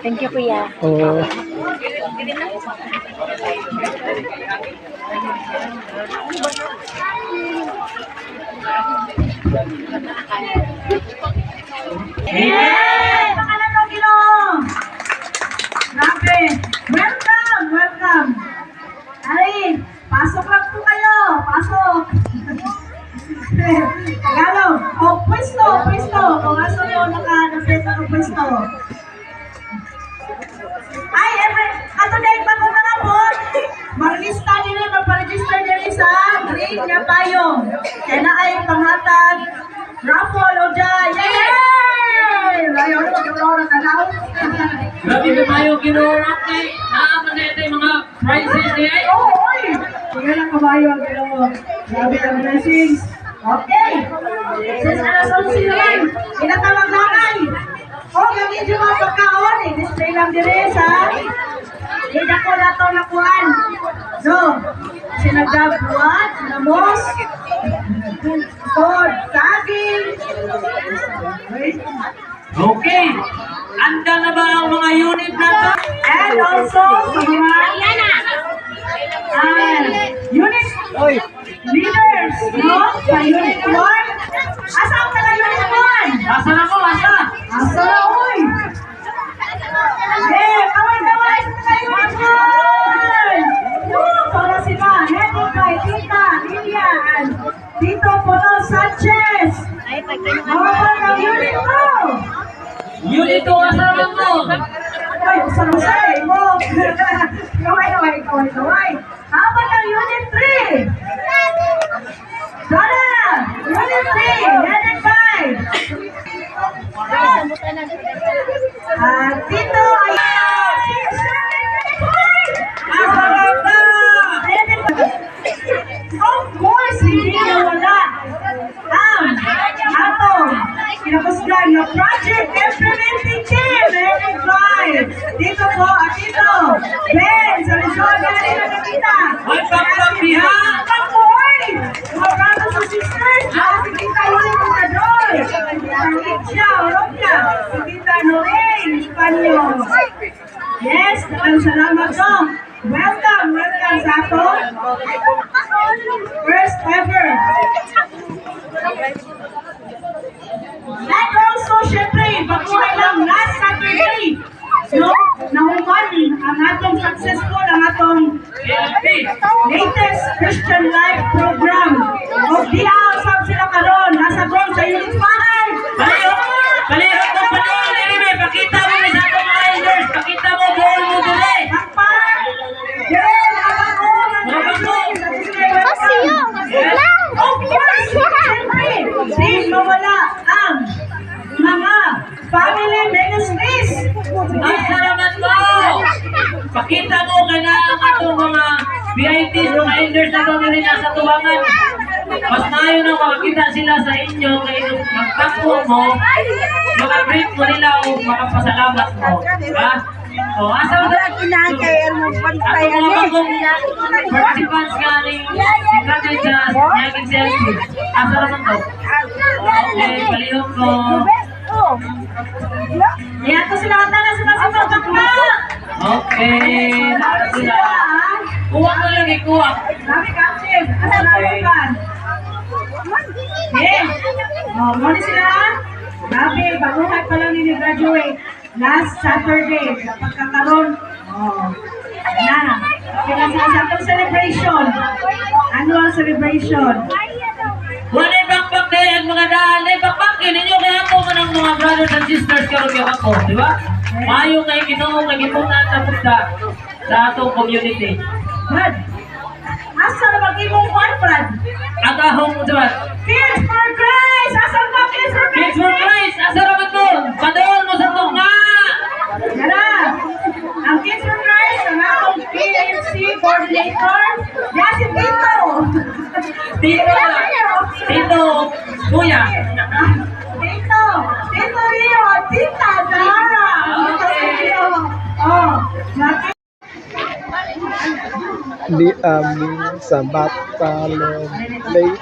Thank you, kuya. Oo. Yes! Baka na to, Ginoo! Grabe! Welcome! Welcome! Ay, pasok lang po kayo! Pasok! Tagalog! O, pwesto! Pwesto! Kung aso nyo naka-naseta ng pwesto. Ay, ato na yung bagong mga po. Maglista nila, magpa-register nila sa green niya payong. Kaya na ay panghatag. Raffle o dyan. Yay! Ayaw na mag-araw na tanaw. Grabe ba tayo kinurat kay naaman na ito yung mga prizes niya? Oo, oy! Kaya lang kabayo ang gano'n. Grabe ang blessings. Okay. Since alas 11 naman, pinatawag namin. O, gamit yung mga pagkaon. I-display lang din sa hindi ko na ito nakuhaan. So, sinagdabuan, sinamos, tod, saging. Okay! Anda na ba ang mga unit na to? And also, sa mga unit leaders, no? Sa unit 1. Asa ang taga unit 1? Asa na mo? Asa? Asa na, oy! Eh, kaway-kaway sa taga unit 1! Para sila, headed by Tita Lilian, Tito Polo Sanchez. Mga taga unit 2! Unit 2, asa naman mo? Ay, usay-usay mo. Kaway. Habang ang Unit 3. Donna, Unit 3, headed by. Tito, of course, hindi na wala ang atong kinapasgan na Project Implementing Team, headed by dito po at dito, Ben, sa Rizal na nakikita. Ay, pagpapiha! Pagpuhoy! Mga brothers and sisters, nakikita yun yung kadol. Alicia, Oroca, nakikita Noel, Espanyol. Yes, ang salamat po. Welcome sa ato. First ever. And also, syempre, baguhay lang last Saturday. So, nahuman ang atong successful, ang atong latest Christian Life program. O diya, sab sila karon nasa ground sa Unit 5. Palihog mo pa doon! Anyway, pakita mo sa atong mga elders! Pakita mo, buol mo dure! Akpan! Yan! Abang ko! Of course! Siyempre, di mawala ang mga family ministries. Ang salamat mo! Pakita mo ka na ang atong mga VIPs, mga elders na doon rin nasa tubangan. Mas mayo na makakita sila sa inyo kaya magtakbo mo, makagrip mo nila o makapasalamat mo. Diba? O, asa mo na? Ako mga bagong participants nga ni Kakay Jazz, naging selfie. Asa naman to? Okay, palihog ko. Yan to sila kata na sila sa pagkakma. Okay, nasa sila. Kuha mo lang ikuha. Sabi captain, asa na lugar? Eh, muna sila. Grabe, baguhan pa lang nini-graduate. Last Saturday, sa pagkakaroon. Na, pinasasatong celebration. Annual celebration. Wala bakbak na yan mga daan. Bakbak ninyo kaya ako ng mga brothers and sisters karon yung ako. Di ba? Mayo kay Ginoo kay gipunan sa punta sa atong community. Brad, asa na mag-imong kwan, Brad? Ang ahong mo diba? Kids for Christ! Asa na Kids for Kids Christ? for Christ! Asa naman to? Padoon mo sa tunga! Yan. Ang Kids for Christ, ang akong PNC coordinator, yan si Tito. Tito! Tito! Kuya! Tito! Tito Rio! Tita Dara! Oh, Di amin sa Batalon Lake.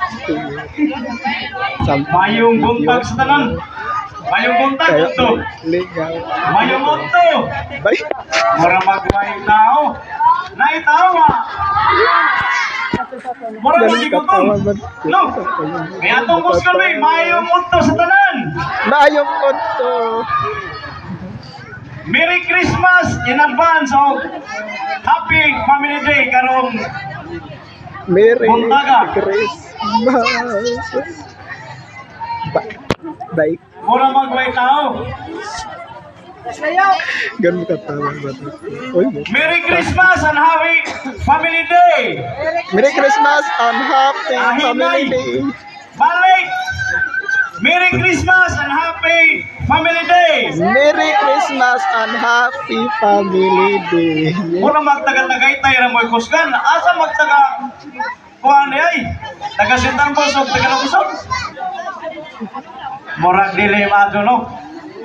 Mayong buntag sa tanan. Mayong buntag Kaya to. ligaw. Mayong to. Bye. Mura magway tao. Naitawa. Mura Ganun magigutong. katawa man. No. May atong boss kami. Mayong to sa tanan. Maayong konto. Merry Christmas in advance o Happy Family Day karong Merry Buntaga. Christmas. Bye. mura magway tao. Ganun katawa man. Uy, Merry Christmas and Happy Family Day. Merry Christmas and Happy Family Day. Balik. Merry Christmas and Happy Family Day. Merry Christmas and Happy Family Day. Mura magtaga-tagay tayo na mo'y kusgan. Asa magtaga kuhan ay? Taga Sintang Busog, taga Busog. Murag dili madunok.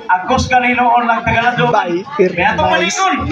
Agos kanino on nagtaga na doon. Bye. Kaya itong malikon.